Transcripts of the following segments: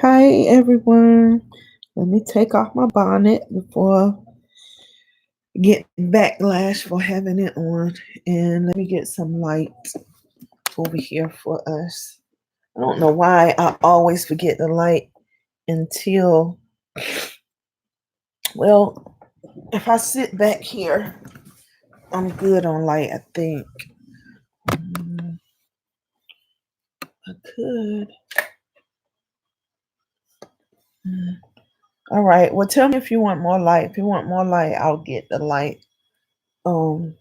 Hi everyone. Let me take off my bonnet before getting backlash for having it on. And let me get some light over here for us. I don't know why I always forget the light until, well, if I sit back here, I'm good on light, I think. Mm, I could. Mm. All right. Well, tell me if you want more light. If you want more light, I'll get the light. Um,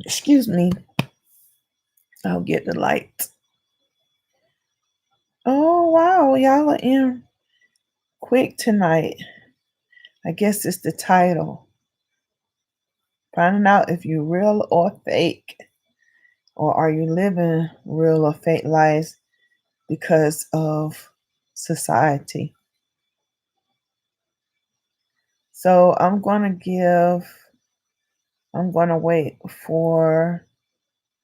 excuse me. I'll get the light. Oh wow, y'all are in quick tonight. I guess it's the title. Finding out if you're real or fake, or are you living real or fake lives because of society. So I'm gonna wait for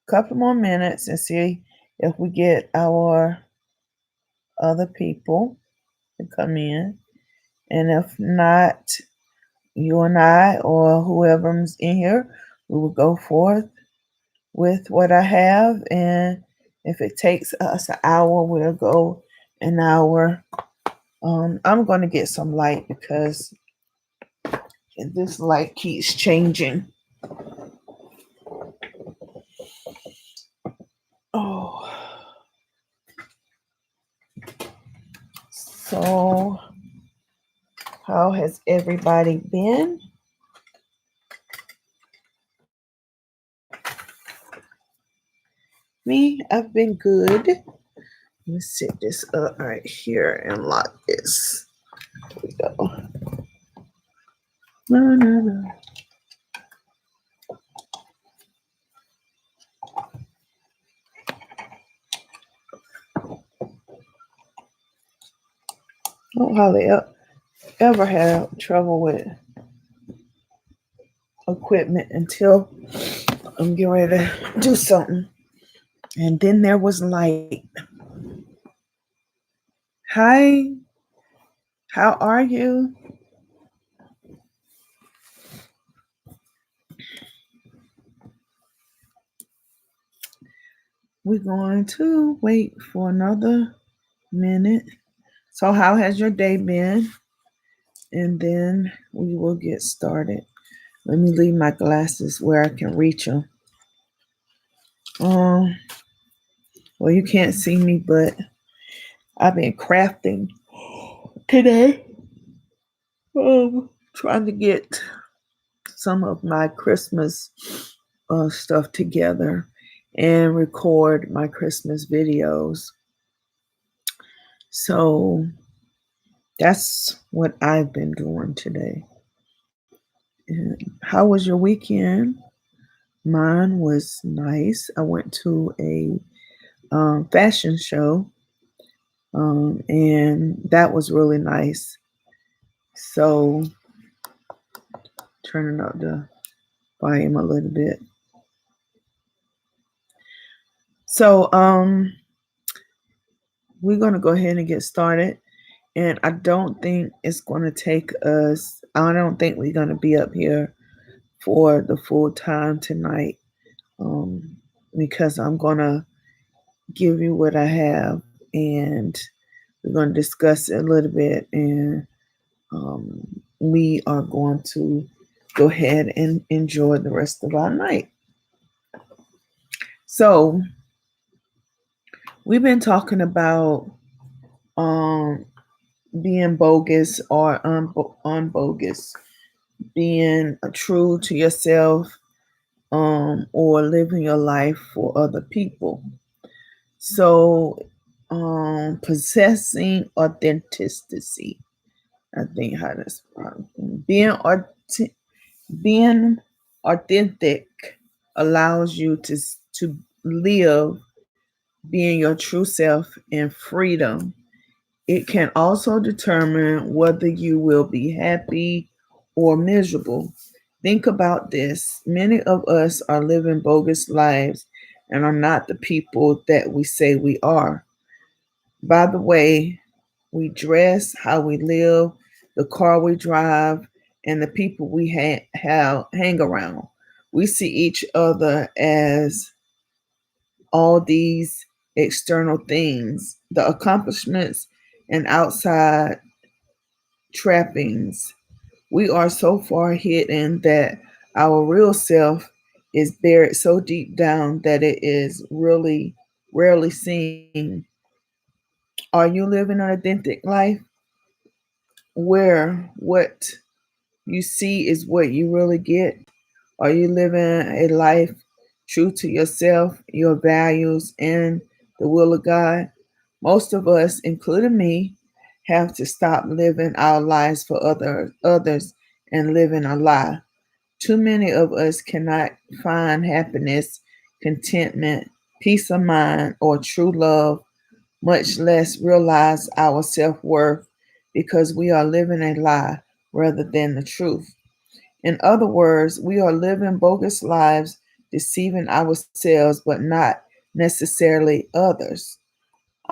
a couple more minutes and see if we get our other people to come in. And if not, you and I or whoever's in here, we will go forth with what I have. And if it takes us an hour, we'll go an hour. I'm going to get some light because this light keeps changing. Oh, so how has everybody been? Me, I've been good. Let me set this up right here and lock this. Here we go. No, no, no. I don't hardly ever have trouble with equipment until I'm getting ready to do something. And then there was light. Hi, how are you? We're going to wait for another minute. So, how has your day been? And then we will get started. Let me leave my glasses where I can reach them. Um, well, you can't see me, but I've been crafting today. Trying to get some of my Christmas stuff together and record my Christmas videos. So that's what I've been doing today. And how was your weekend? Mine was nice. I went to a fashion show, and that was really nice. So turning up the volume a little bit. So we're gonna go ahead and get started. And I don't think it's gonna take us. I don't think we're gonna be up here for the full time tonight, um, because I'm gonna give you what I have, and we're gonna discuss it a little bit, and um, we are going to go ahead and enjoy the rest of our night. So we've been talking about um, being bogus or unbogus, being true to yourself, or living your life for other people. So, possessing authenticity. I think how that's being authentic allows you to live being your true self in freedom. It can also determine whether you will be happy or miserable. Think about this. Many of us are living bogus lives and are not the people that we say we are. by the way we dress, how we live, the car we drive, and the people we hang around. We see each other as all these external things, the accomplishments and outside trappings. We are so far hidden that our real self is buried so deep down that it is really rarely seen. Are you living an authentic life where what you see is what you really get? Are you living a life true to yourself, your values, and the will of God? Most of us, including me, have to stop living our lives for others and living a lie. Too many of us cannot find happiness, contentment, peace of mind, or true love, much less realize our self worth because we are living a lie rather than the truth. In other words, we are living bogus lives, deceiving ourselves, but not necessarily others.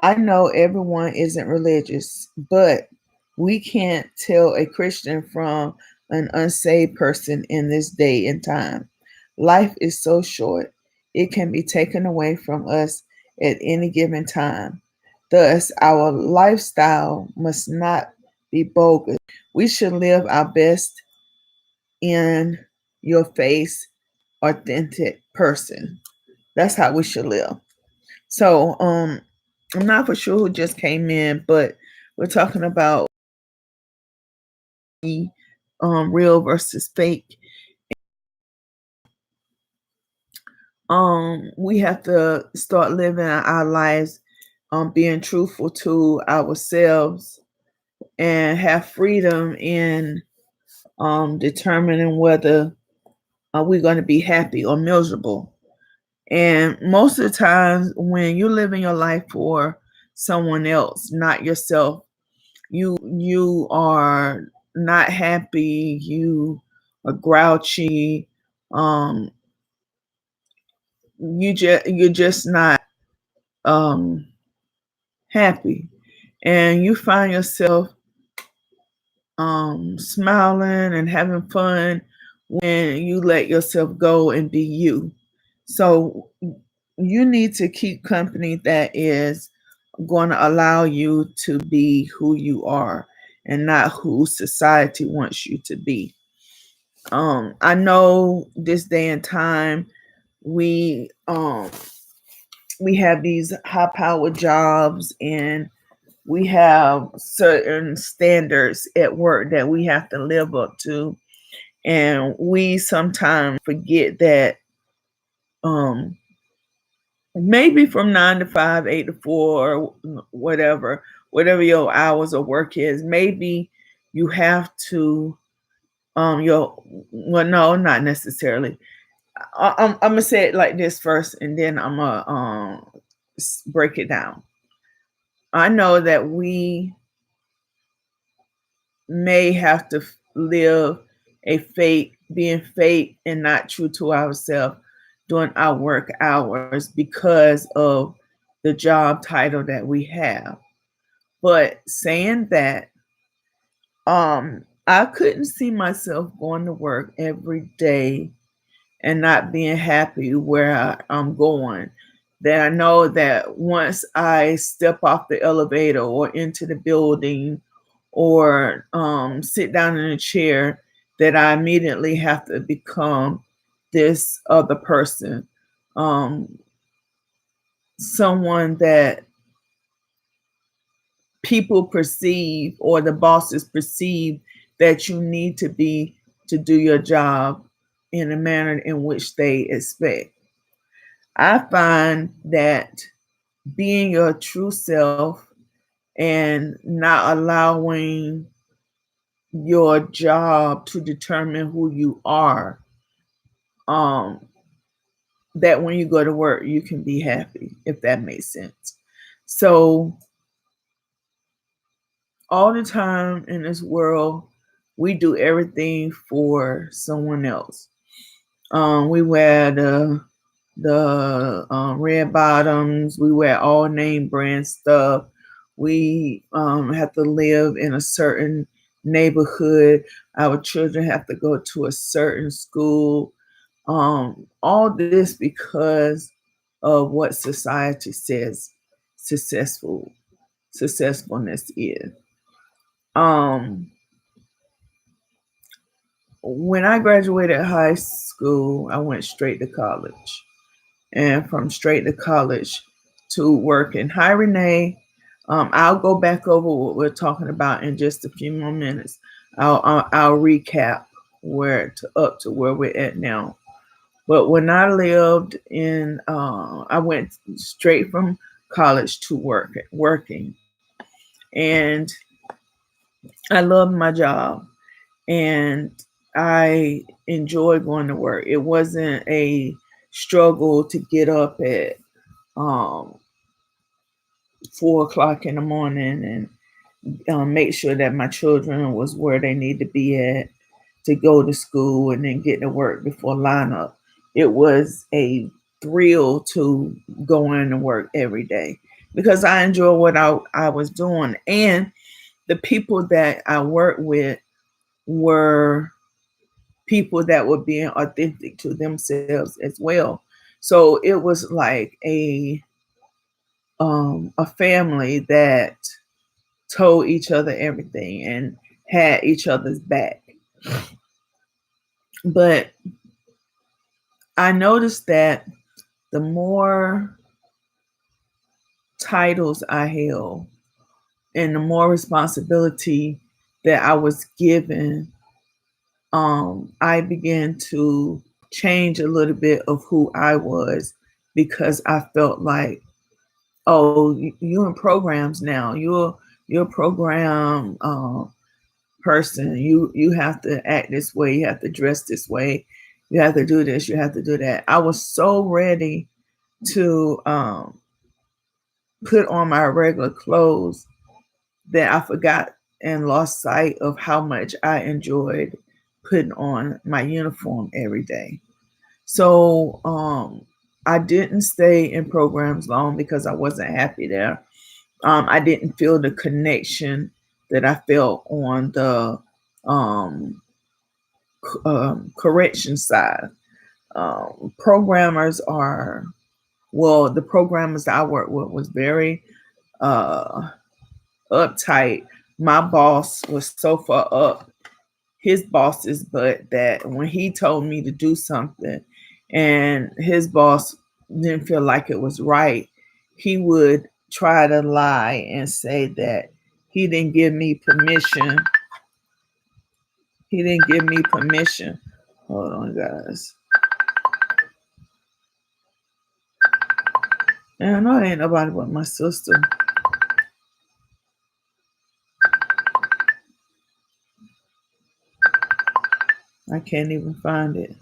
I know everyone isn't religious, but we can't tell a Christian from an unsaved person in this day and time. Life is so short, it can be taken away from us at any given time. Thus, our lifestyle must not be bogus. We should live our best in your face, authentic person. That's how we should live. So, I'm not for sure who just came in, but we're talking about the real versus fake. We have to start living our lives, being truthful to ourselves and have freedom in determining whether we're going to be happy or miserable. And most of the times, when you're living your life for someone else, not yourself, you are not happy. You are grouchy. Um, you're just not um, happy, and you find yourself smiling and having fun when you let yourself go and be you. So you need to keep company that is going to allow you to be who you are and not who society wants you to be. I know this day and time we um we have these high powered jobs and we have certain standards at work that we have to live up to, and we sometimes forget that um maybe from 9 to 5, 8 to 4, or whatever your hours of work is, maybe you have to your well, no, not necessarily. I'm gonna say it like this first, and then I'm gonna break it down. I know that we may have to live a fake, being fake and not true to ourselves during our work hours because of the job title that we have. But saying that, I couldn't see myself going to work every day and not being happy where I'm going. That I know that once I step off the elevator or into the building or sit down in a chair, that I immediately have to become this other person, um, someone that people perceive or the bosses perceive that you need to be to do your job in a manner in which they expect. I find that being your true self and not allowing your job to determine who you are, um, that when you go to work, you can be happy, if that makes sense. So, all the time in this world, we do everything for someone else. We wear the red bottoms. We wear all name brand stuff. We have to live in a certain neighborhood. Our children have to go to a certain school. All this because of what society says successful successfulness is. Um, when I graduated high school, I went straight to college, and from straight to college to working. Hi, Renee. I'll go back over what we're talking about in just a few more minutes. I'll recap where to up to where we're at now. But when I lived in, I went straight from college to working, and I loved my job, and I enjoyed going to work. It wasn't a struggle to get up at um, 4 o'clock in the morning and make sure that my children was where they need to be at to go to school and then get to work before lineup. It was a thrill to going to work every day because I enjoy what I was doing. And the people that I worked with were people that were being authentic to themselves as well. So it was like a family that told each other everything and had each other's back. But I noticed that the more titles I held and the more responsibility that I was given, I began to change a little bit of who I was because I felt like, oh, you're in programs now. You're a program person. You have to act this way. You have to dress this way. You have to do this. You have to do that. I was so ready to put on my regular clothes that I forgot and lost sight of how much I enjoyed putting on my uniform every day. So I didn't stay in programs long because I wasn't happy there. I didn't feel the connection that I felt on the um, correction side. Programmers are, well, the programmers that I worked with was very uh, uptight. My boss was so far up his boss's butt that when he told me to do something and his boss didn't feel like it was right, he would try to lie and say that he didn't give me permission. He didn't give me permission. Hold on, guys. And I know it ain't nobody but my sister. I can't even find it.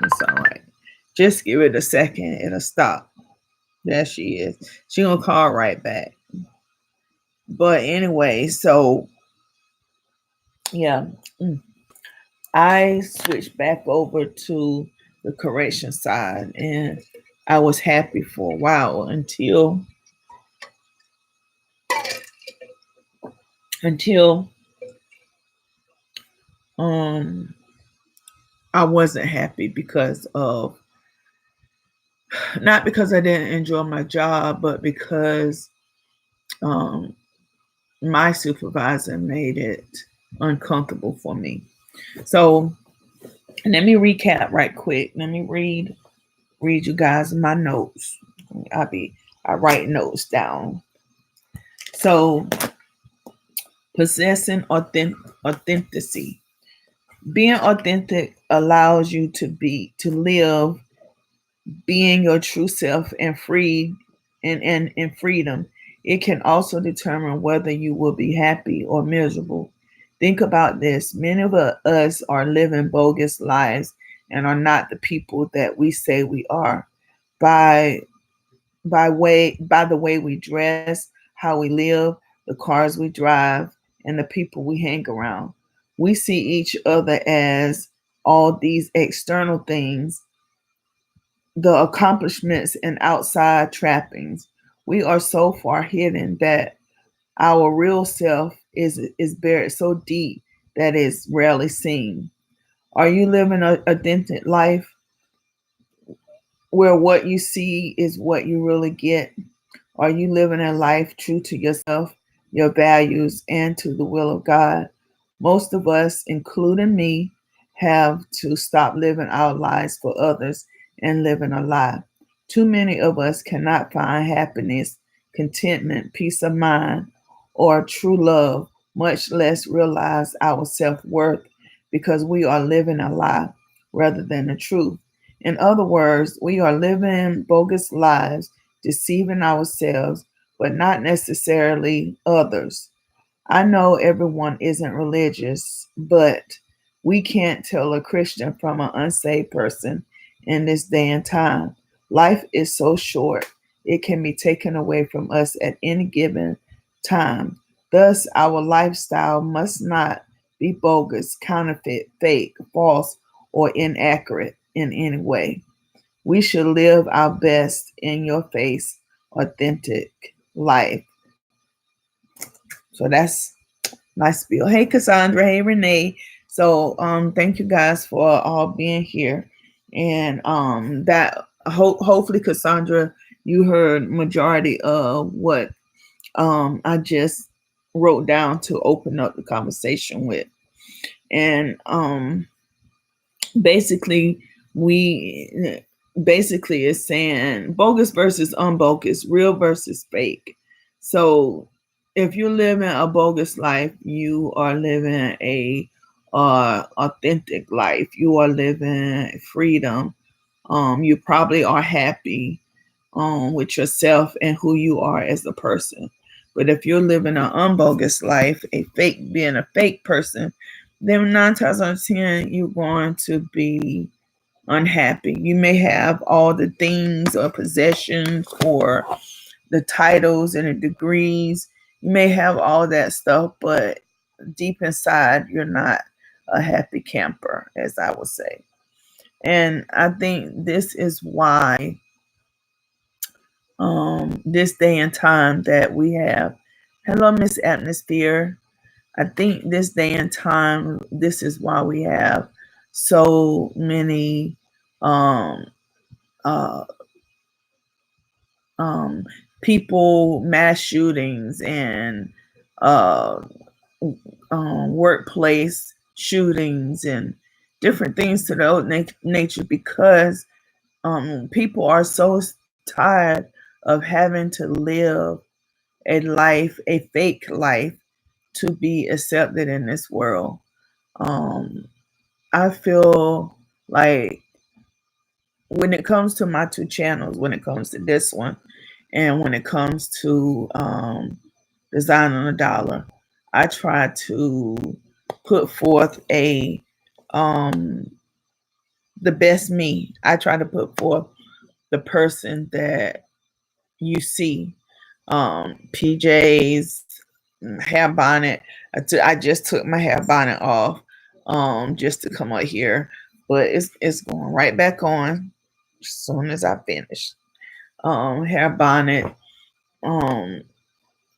It's all right. Just give it a second. It'll stop. There she is. She gonna call right back. But anyway, so yeah, I switched back over to the correction side, and I was happy for a while until um I wasn't happy because of, not because I didn't enjoy my job, but because um my supervisor made it uncomfortable for me. So let me recap right quick. Let me read you guys my notes. I write notes down. So possessing authenticity. Being authentic allows you to live being your true self and free and in freedom. It can also determine whether you will be happy or miserable. Think about this. Many of us are living bogus lives and are not the people that we say we are. By by the way we dress, how we live, the cars we drive, and the people we hang around. We see each other as all these external things, the accomplishments and outside trappings. We are so far hidden that our real self is buried so deep that it's rarely seen. Are you living an authentic life where what you see is what you really get? Are you living a life true to yourself, your values, and to the will of God? Most of us, including me, have to stop living our lives for others and living a lie. Too many of us cannot find happiness, contentment, peace of mind, or true love, much less realize our self worth because we are living a lie rather than the truth. In other words, we are living bogus lives, deceiving ourselves, but not necessarily others. I know everyone isn't religious, but we can't tell a Christian from an unsaved person in this day and time. Life is so short, it can be taken away from us at any given time. Thus, our lifestyle must not be bogus, counterfeit, fake, false, or inaccurate in any way. We should live our best, in your face, authentic life. So that's nice spiel. Hey Cassandra, hey Renee. So thank you guys for all being here. And that hopefully Cassandra, you heard majority of what I just wrote down to open up the conversation with. And basically we basically is saying bogus versus unbogus, real versus fake. So if you're living a bogus life, you are living a authentic life. You are living freedom. You probably are happy with yourself and who you are as a person. But if you're living an unbogus life, being a fake person, then 9 times out of 10, you're going to be unhappy. You may have all the things or possessions or the titles and the degrees. You may have all that stuff, but deep inside, you're not a happy camper, as I would say. And I think this is why this day and time that we have. Hello, Miss Atmosphere. I think this day and time, this is why we have so many um, uh, um, people, mass shootings, and uh, workplace shootings, and different things to the nature because people are so tired of having to live a life, a fake life, to be accepted in this world. Um, I feel like when it comes to my two channels, when it comes to this one, and when it comes to Design on a Dollar, I try to put forth um, the best me. I try to put forth the person that you see. PJs, hair bonnet. I just took my hair bonnet off just to come up here, but it's going right back on as soon as I finish. Hair bonnet. Um,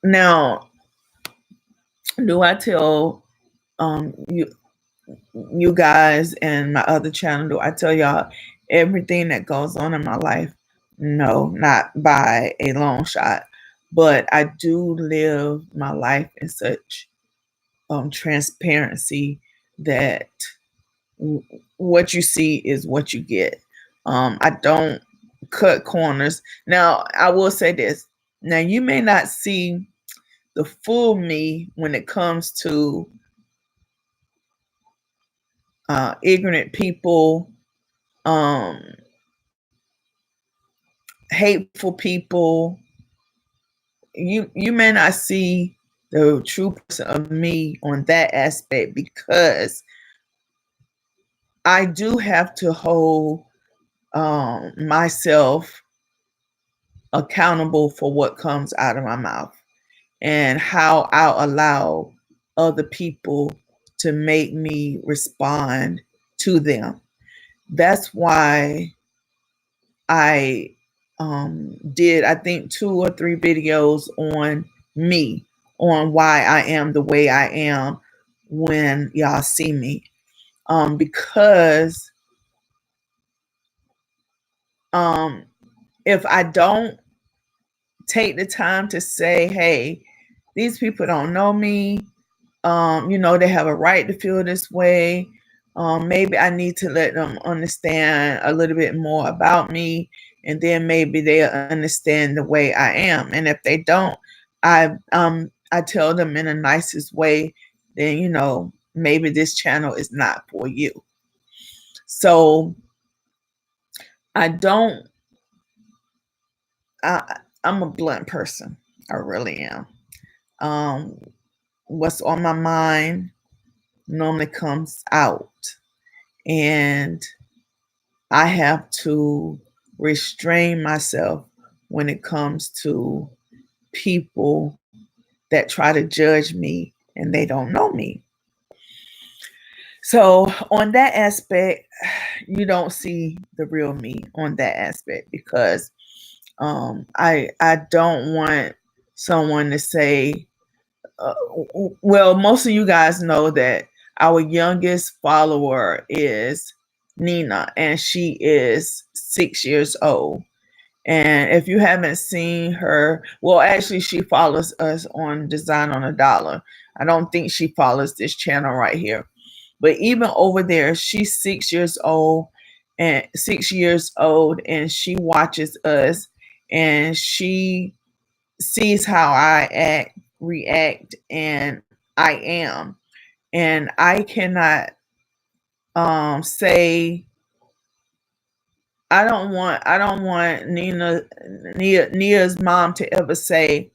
Now, do I tell you guys and my other channel? Do I tell y'all everything that goes on in my life? No, not by a long shot. But I do live my life in such transparency that what you see is what you get. I don't cut corners. Now, I will say this. Now, you may not see the full me when it comes to ignorant people, um, hateful people. You may not see the true person of me on that aspect because I do have to hold myself accountable for what comes out of my mouth and how I'll allow other people to make me respond to them. That's why I did, I think, 2 or 3 videos on me, on why I am the way I am when y'all see me. Because if I don't take the time to say, hey, these people don't know me, they have a right to feel this way. Maybe I need to let them understand a little bit more about me, and then maybe they'll understand the way I am. And if they don't, I tell them in the nicest way, then maybe this channel is not for you. So I don't. I'm a blunt person. I really am. Um, what's on my mind normally comes out, and I have to restrain myself when it comes to people that try to judge me and they don't know me. So, on that aspect, you don't see the real me on that aspect, because I don't want someone to say, uh, well, most of you guys know that our youngest follower is Nina, and she is 6 years old. And if you haven't seen her, well, actually, she follows us on Design on a Dollar. I don't think she follows this channel right here. But even over there, she's 6 years old, and 6 years old, and she watches us, and she sees how I act, react, and I am. And I cannot say, I don't want Nia's mom to ever say,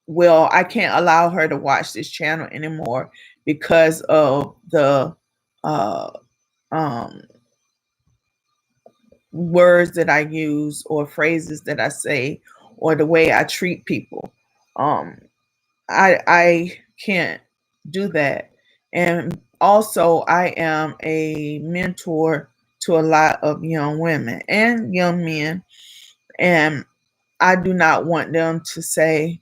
well, I can't allow her to watch this channel anymore because of the uh um words that I use, or phrases that I say, or the way I treat people. Um I can't do that. And also, I am a mentor to a lot of young women and young men, and I do not want them to say,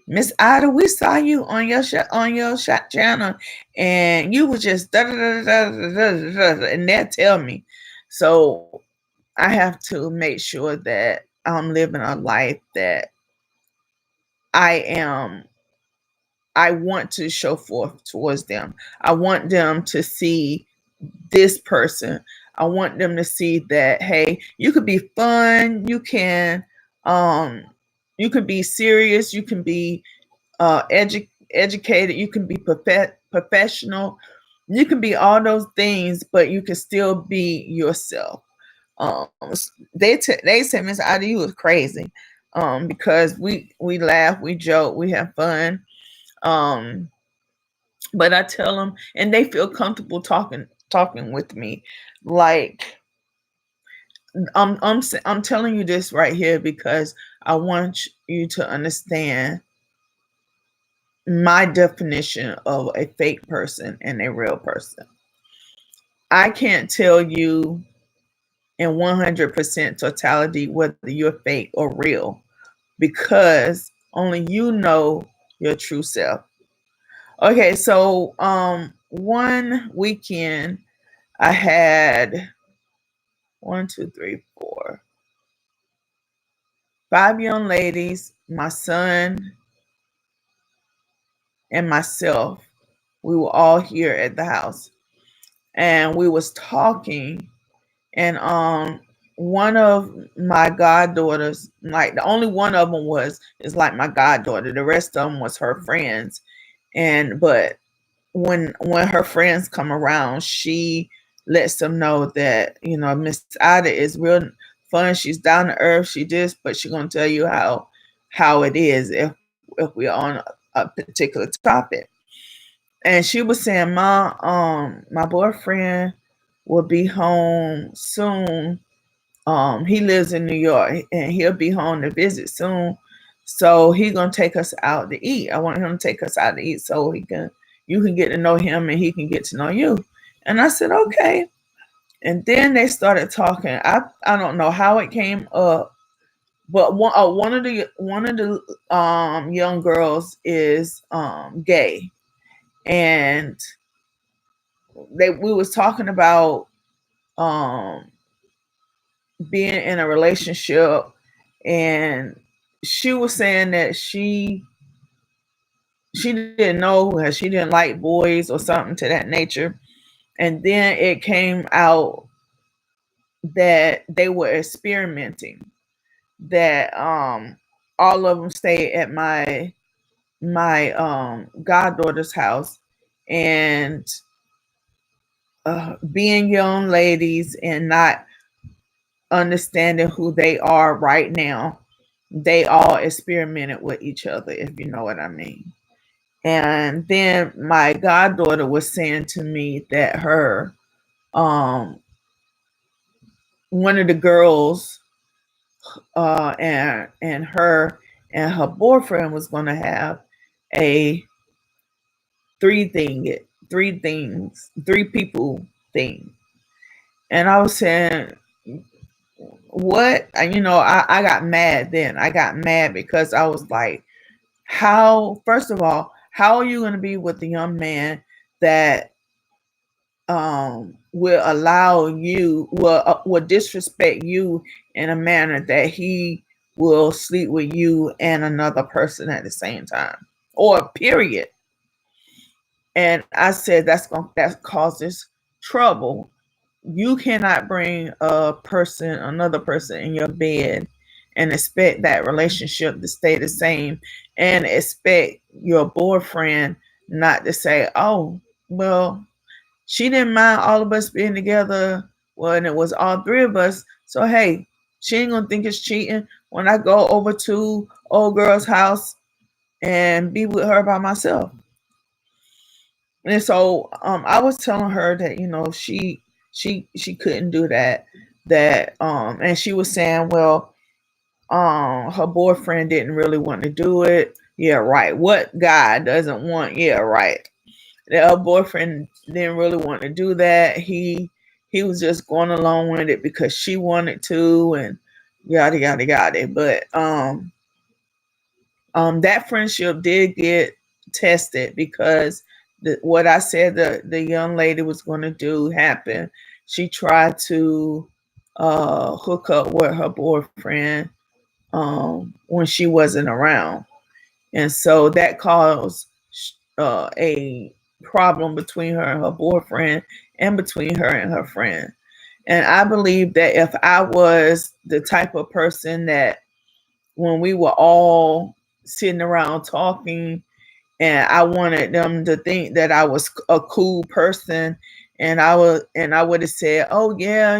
Miss Ida, we saw you on your channel, and you was just da da da da da da da, and they'll tell me. So I have to make sure that I'm living a life that I am I want to show forth towards them. I want them to see this person. I want them to see that, hey, you could be fun, um you can be serious, you can be educated, you can be professional, you can be all those things, but you can still be yourself. Um, they said, Miss Ida, you was crazy, because we laugh, we joke, we have fun. Um, but I tell them, and they feel comfortable talking with me. Like, I'm telling you this right here because I want you to understand my definition of a fake person and a real person. I can't tell you in 100% totality whether you're fake or real, because only you know your true self. Okay, so one weekend I had 5 young ladies, my son, and myself. We were all here at the house, and we was talking, and one of my goddaughters, like the only one of them is like my goddaughter. The rest of them was her friends, and but when her friends come around, she lets them know that Miss Ida is real fun. She's down to earth. She just, but she's gonna tell you how it is if we're on a particular topic. And she was saying, my boyfriend will be home soon. He lives in New York, and he'll be home to visit soon. So he gonna take us out to eat. I want him to take us out to eat so you can get to know him and he can get to know you. And I said, okay. And then they started talking. I don't know how it came up, but one of the young girls is gay, and we was talking about um being in a relationship, and she was saying that she didn't know that she didn't like boys or something to that nature. And then it came out that they were experimenting, that all of them stayed at my goddaughter's house, and being young ladies and not understanding who they are right now, they all experimented with each other, if you know what I mean. And then my goddaughter was saying to me that her um one of the girls and her and her boyfriend was going to have a three thing three people thing. And I was saying, what? I got mad then. I got mad because I was like, how, first of all, how are you going to be with a young man that will allow you, will disrespect you in a manner that he will sleep with you and another person at the same time, or period. And I said that causes trouble. You cannot bring another person in your bed and expect that relationship to stay the same, and expect your boyfriend not to say, oh, well, she didn't mind all of us being together. Well, and it was all three of us. So hey, she ain't gonna think it's cheating when I go over to old girl's house and be with her by myself. And so I was telling her that she couldn't do that. And she was saying, well, her boyfriend didn't really want to do it. Yeah, right. What guy doesn't want? Yeah, right. Her boyfriend didn't really want to do that. He was just going along with it because she wanted to, and yada yada yada. But that friendship did get tested because what I said the young lady was going to do happened. She tried to hook up with her boyfriend when she wasn't around, and so that caused a problem between her and her boyfriend, and between her and her friend. And I believe that if I was the type of person that when we were all sitting around talking, and I wanted them to think that I was a cool person, and I would have said, oh yeah,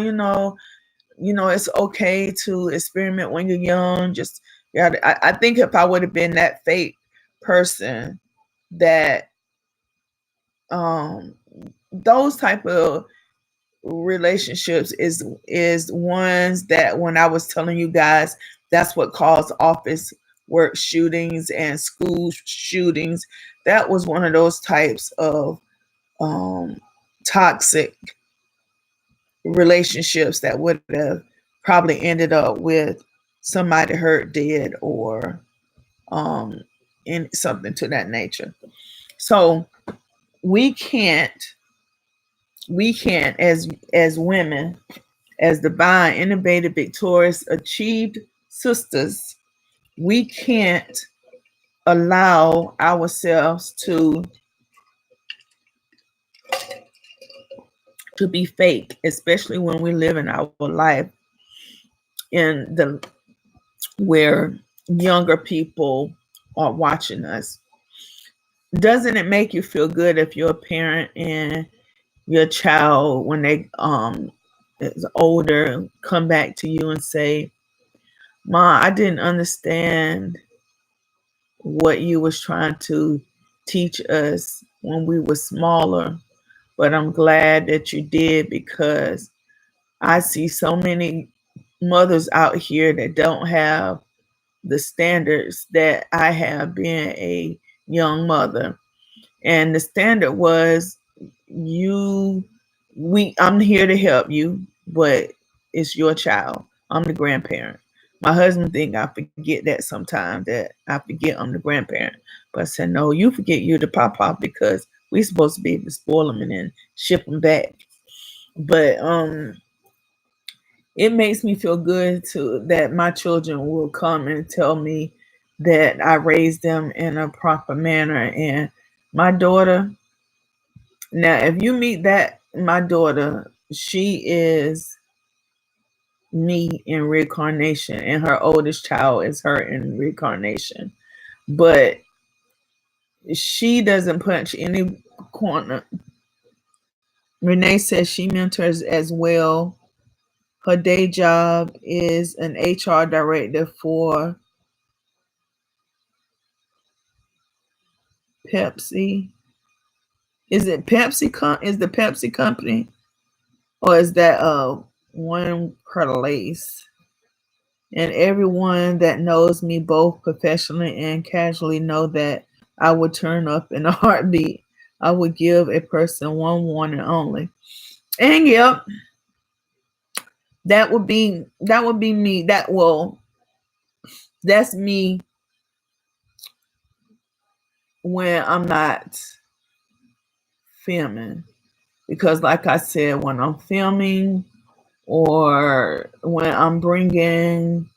it's okay to experiment when you're young. Just yeah, I think if I would have been that fake person, that um those type of relationships is ones that, when I was telling you guys, that's what caused office work shootings and school shootings. That was one of those types of um toxic relationships that would have probably ended up with somebody hurt, dead, or um in something to that nature. So we can't as women, as divine, innovative, victorious, achieved sisters, we can't allow ourselves to be fake, especially when we live in our life in the where younger people are watching us. Doesn't it make you feel good if you're a parent and your child, when they is older, come back to you and say, Ma, I didn't understand what you was trying to teach us when we were smaller, but I'm glad that you did, because I see so many mothers out here that don't have the standards that I have being a young mother. And the standard was, you I'm here to help you, but it's your child. I'm the grandparent. My husband think I forget that sometimes, that I forget I'm the grandparent. But I said, no, you forget you're the papa, because we supposed to be able to spoil them and then ship them back. But it makes me feel good to that my children will come and tell me that I raised them in a proper manner. And my daughter, now if you meet that my daughter, she is me in reincarnation, and her oldest child is her in reincarnation. But she doesn't punch any corner. Renee says she mentors as well. Her day job is an HR director for Pepsi. Is it Pepsi? Is the Pepsi company, or is that one place? And everyone that knows me both professionally and casually know that I would turn up in a heartbeat. I would give a person one warning only. And yep, that would be me. That's me when I'm not filming. Because like I said, when I'm filming or when I'm bringing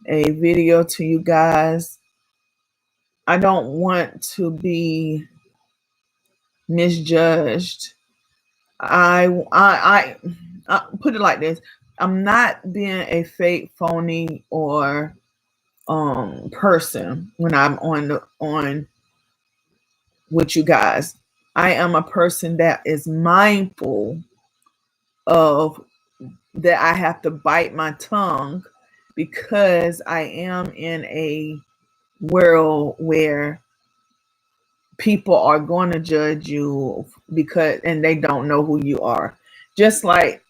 a video to you guys, I don't want to be misjudged. I put it like this: I'm not being a fake, phony, or person when I'm on with you guys. I am a person that is mindful of that I have to bite my tongue, because I am in a world where people are going to judge you because and they don't know who you are. Just like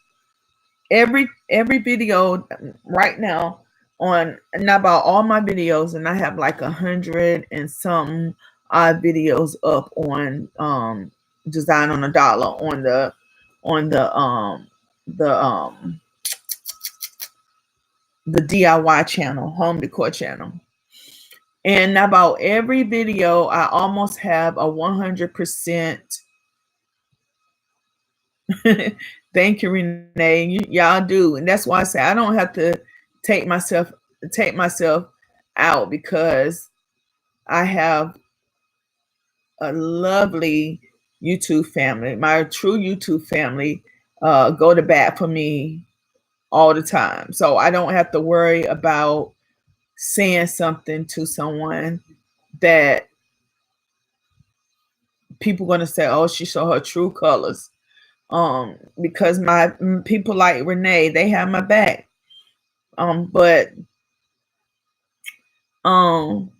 every video right now on, and about all my videos, and I have like 100 and some odd videos up on Design on a Dollar on the the DIY channel, home decor channel. And about every video, I almost have a 100%. Thank you, Renee. Y'all do, and that's why I say I don't have to take myself take myself out, because I have a lovely YouTube family. My true YouTube family go to bat for me all the time, so I don't have to worry about saying something to someone that people going to say, "Oh, she saw her true colors." Because my people like Renee, they have my back. But um,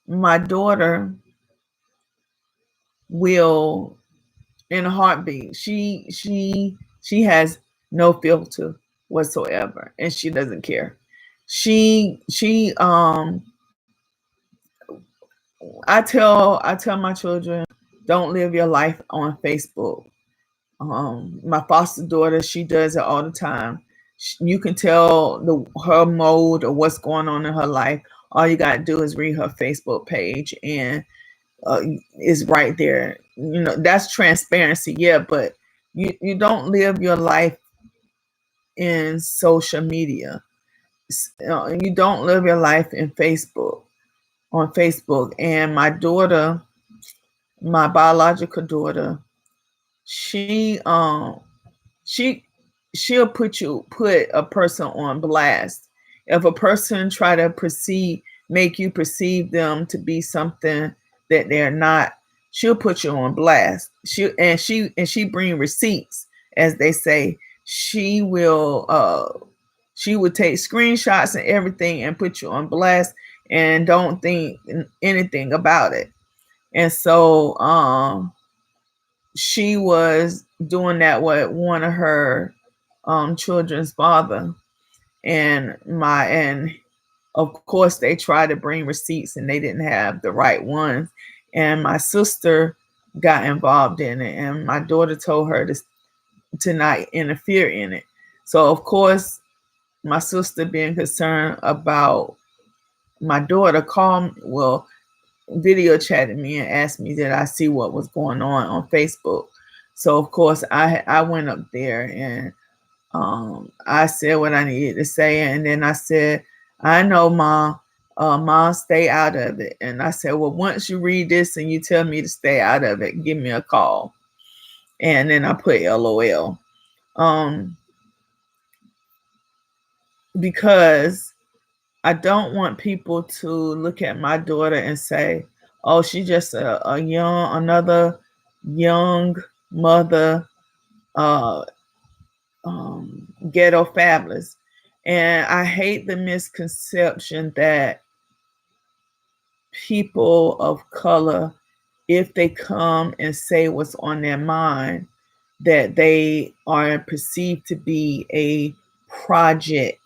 my daughter will, in a heartbeat, she has no filter whatsoever, and she doesn't care. She I tell my children, don't live your life on Facebook. My foster daughter, she does it all the time. You can tell her mode or what's going on in her life. All you got to do is read her Facebook page, and is right there. That's transparency, yeah, but you don't live your life in social media. You don't live your life in Facebook on Facebook. And my daughter, my biological daughter, she she she'll put a person on blast. If a person try to make you perceive them to be something that they're not, she'll put you on blast. She bring receipts, as they say. She would take screenshots and everything and put you on blast, and don't think anything about it. And so she was doing that with one of her children's father, and of course they tried to bring receipts and they didn't have the right ones. And my sister got involved in it, and my daughter told her to not interfere in it. So of course, my sister, being concerned about my daughter, video chatted me and asked me did I see what was going on Facebook. So of course I went up there and I said what I needed to say, and then I said, I know, Mom, Mom, stay out of it. And I said, well, once you read this and you tell me to stay out of it, give me a call. And then I put LOL. Um, because I don't want people to look at my daughter and say, oh, she's just another young mother, uh, ghetto fabulous. And I hate the misconception that people of color, if they come and say what's on their mind, that they are perceived to be a project,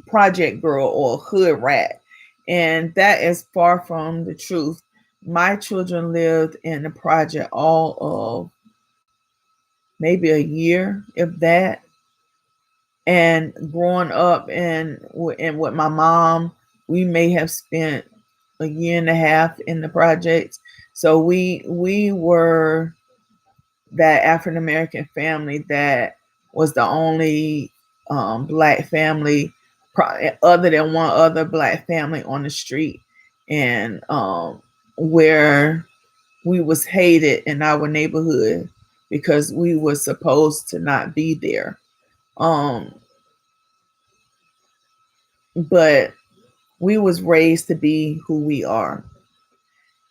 project girl or hood rat. And that is far from the truth. My children lived in the project all of maybe a year, if that. And growing up and with my mom, we may have spent a year and a half in the projects. So we were that African American family that was the only black family, other than one other black family on the street, and where we was hated in our neighborhood because we were supposed to not be there. Um, but we was raised to be who we are.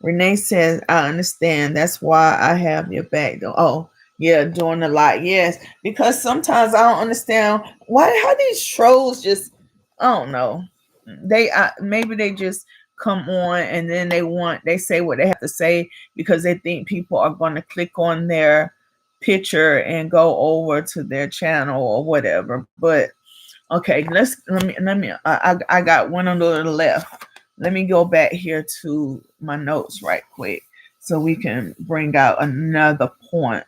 Renee says, I understand. That's why I have your back. Oh, yeah, doing a lot. Yes, because sometimes I don't understand how these trolls just, I don't know. Maybe they just come on and then they say what they have to say because they think people are going to click on their picture and go over to their channel or whatever. But okay, let me. I got one on the left. Let me go back here to my notes right quick so we can bring out another point.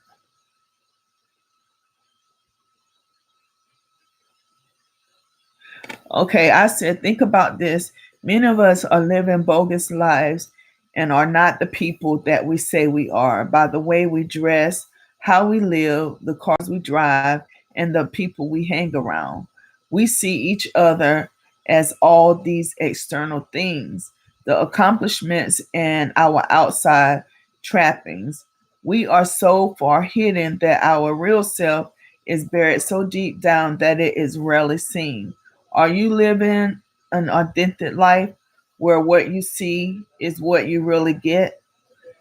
Okay, I said, think about this. Many of us are living bogus lives and are not the people that we say we are by the way we dress, how we live, the cars we drive, and the people we hang around. We see each other as all these external things, the accomplishments and our outside trappings. We are so far hidden that our real self is buried so deep down that it is rarely seen. Are you living an authentic life where what you see is what you really get?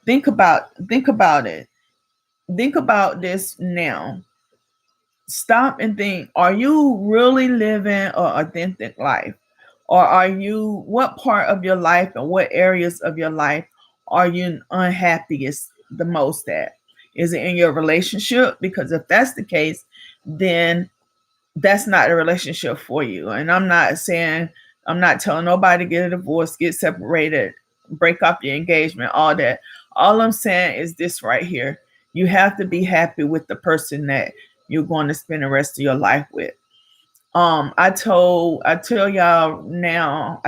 Think about it. Think about this now. Stop and think, are you really living an authentic life? Or are you, what part of your life and what areas of your life are you unhappiest the most at? Is it in your relationship? Because if that's the case, then that's not a relationship for you. And I'm not telling nobody to get a divorce, get separated, break up your engagement, all that. All I'm saying is this right here. You have to be happy with the person that you're going to spend the rest of your life with. I tell y'all now,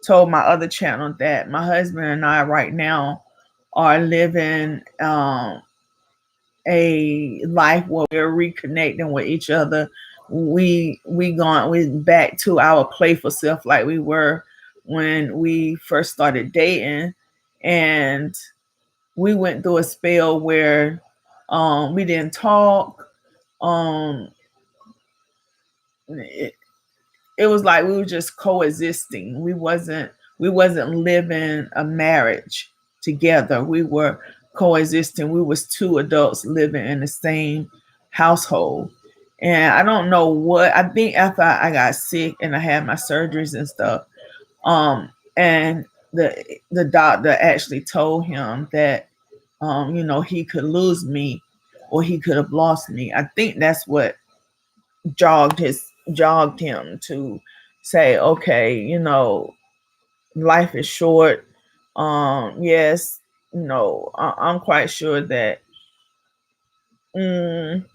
told my other channel that my husband and I right now are living a life where we're reconnecting with each other. We back to our playful self like we were when we first started dating, and we went through a spell where we didn't talk. Um, it, it was like we were just coexisting. We wasn't living a marriage together. We were coexisting. We was two adults living in the same household. And I don't know what I think after I got sick and I had my surgeries and stuff, and the doctor actually told him that he could lose me or he could have lost me. I think that's what jogged him to say, okay, life is short. Yes, no, I'm quite sure that mm,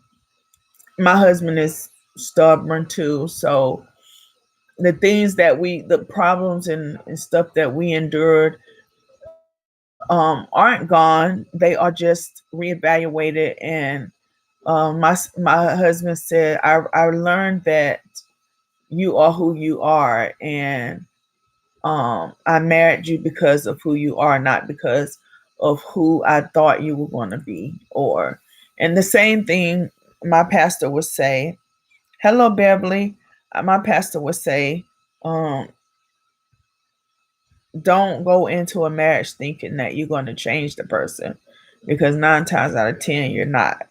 my husband is stubborn too. So the things that the problems and stuff that we endured aren't gone. They are just reevaluated. And my husband said, I learned that you are who you are, and I married you because of who you are, not because of who I thought you were going to be. Or, and the same thing my pastor would say. Hello, Beverly. My pastor would say, um, don't go into a marriage thinking that you're going to change the person, because 9 times out of 10 you're not.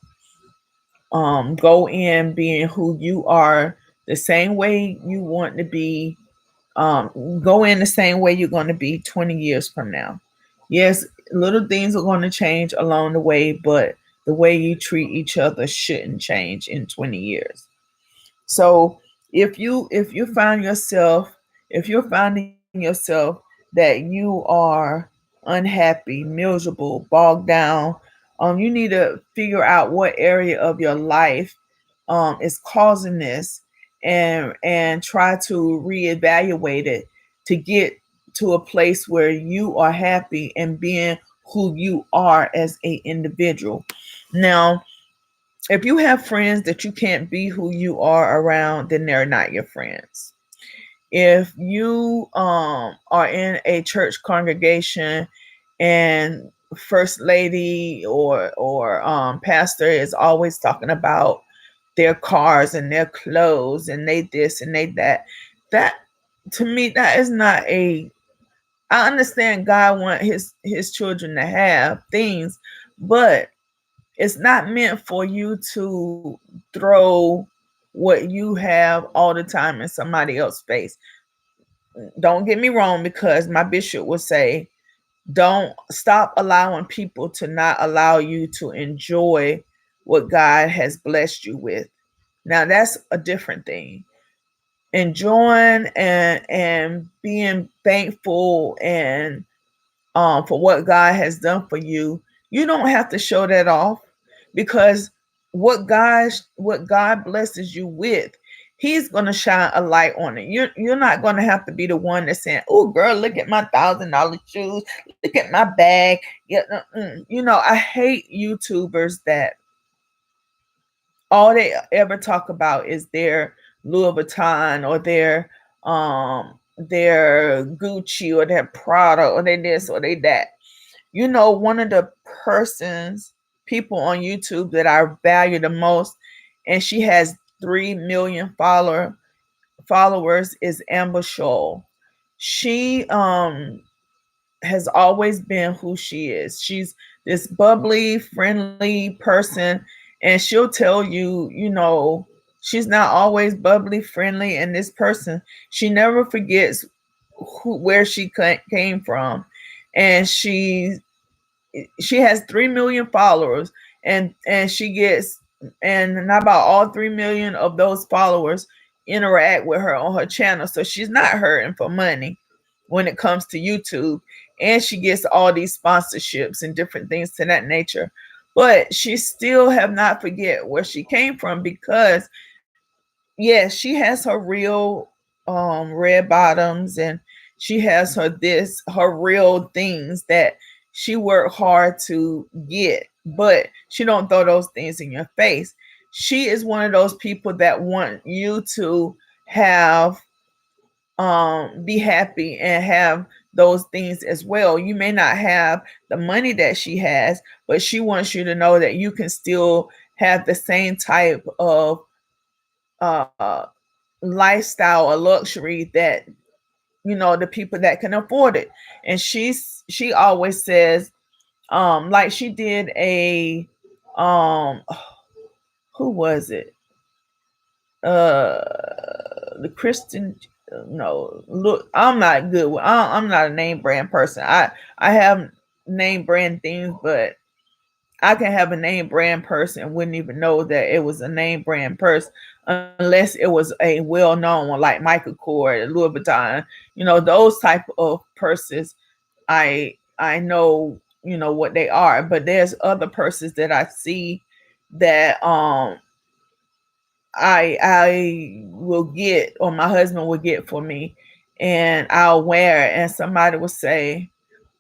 Go in being who you are, the same way you want to be. Go in the same way you're going to be 20 years from now. Yes, little things are going to change along the way, but the way you treat each other shouldn't change in 20 years. So if you find yourself, if you're finding yourself that you are unhappy, miserable, bogged down, you need to figure out what area of your life is causing this, and try to reevaluate it to get to a place where you are happy and being who you are as a individual. Now, if you have friends that you can't be who you are around, then they're not your friends. If you are in a church congregation and first lady or pastor is always talking about their cars and their clothes and they this and they that, that, to me, that is not a, I understand God want his children to have things, but it's not meant for you to throw what you have all the time in somebody else's face. Don't get me wrong, because my bishop would say, don't stop allowing people to not allow you to enjoy what God has blessed you with. Now that's a different thing. Enjoying and being thankful and for what God has done for you, you don't have to show that off, because what God blesses you with, He's gonna shine a light on it. You're not gonna have to be the one that's saying, "Oh, girl, look at my $1,000 shoes. Look at my bag." Yeah, I hate YouTubers that all they ever talk about is their Louis Vuitton or their Gucci or their Prada or they this or they that. One of the people on YouTube that I value the most, and she has 3 million followers, is Amber Shoal. She has always been who she is. She's this bubbly, friendly person, and she'll tell you, she's not always bubbly, friendly, and this person, she never forgets where she came from, and she has 3 million followers, and she gets, and not about all 3 million of those followers interact with her on her channel, so she's not hurting for money when it comes to YouTube, and she gets all these sponsorships and different things to that nature. But she still have not forget where she came from, because yes, she has her real red bottoms, and she has her real things that she worked hard to get, but she don't throw those things in your face. She is one of those people that want you to have be happy and have those things as well. You may not have the money that she has, but she wants you to know that you can still have the same type of uh lifestyle or luxury that the people that can afford it. And she always says, like she did a um who was it, the Christian, no, look, I'm not good with, I'm not a name brand person. I have name brand things, but I can have a name brand person and wouldn't even know that it was a name brand purse unless it was a well-known one like Michael Kors, Louis Vuitton, those type of purses. I know, what they are. But there's other purses that I see that I will get, or my husband will get for me, and I'll wear it, and somebody will say,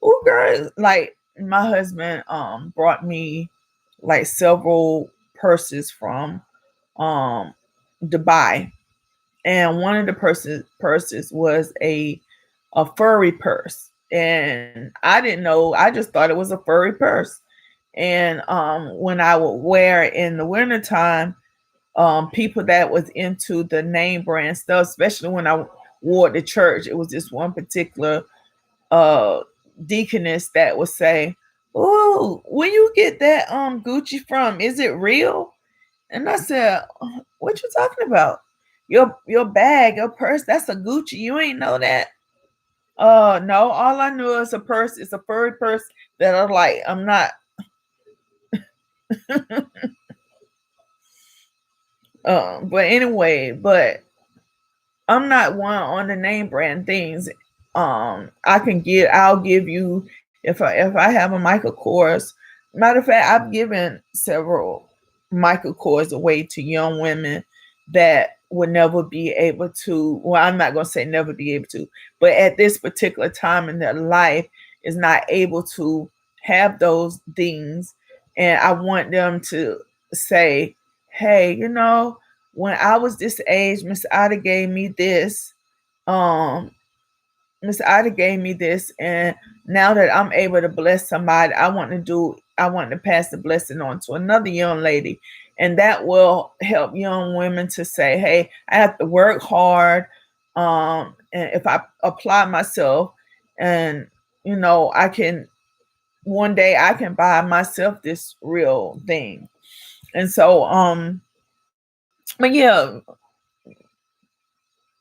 "Oh, girl!" Like my husband brought me like several purses from um Dubai, and one of the purses was a furry purse, and I didn't know. I just thought it was a furry purse, and when I would wear it in the wintertime, people that was into the name brand stuff, especially when I wore it to church. It was this one particular uh deaconess that would say, "Oh, where you get that Gucci from? Is it real?" And I said, "What you talking about? Your bag, your purse, that's a Gucci. You ain't know that?" No, all I knew is a purse. It's a furry purse that I like. I'm not but anyway, but I'm not one on the name brand things. I'll give you, if I have a Michael Kors. Matter of fact, I've given several Michael Kors away to young women that would never be able to, well, I'm not gonna say never be able to, but at this particular time in their life is not able to have those things. And I want them to say, hey, when I was this age, Miss Ida gave me this. Um, Miss Ida gave me this, and now that I'm able to bless somebody, I want to pass the blessing on to another young lady. And that will help young women to say, hey, I have to work hard. And if I apply myself, and I can one day I can buy myself this real thing. And so but yeah,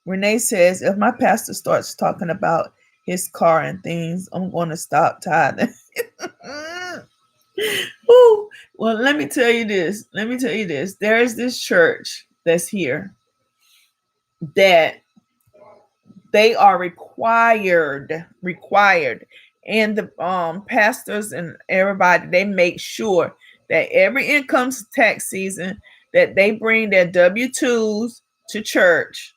Renee says, if my pastor starts talking about his car and things, I'm going to stop tithing. Ooh, well, let me tell you this. There is this church that's here that they are required, and the pastors and everybody, they make sure that every income tax season that they bring their W-2s to church,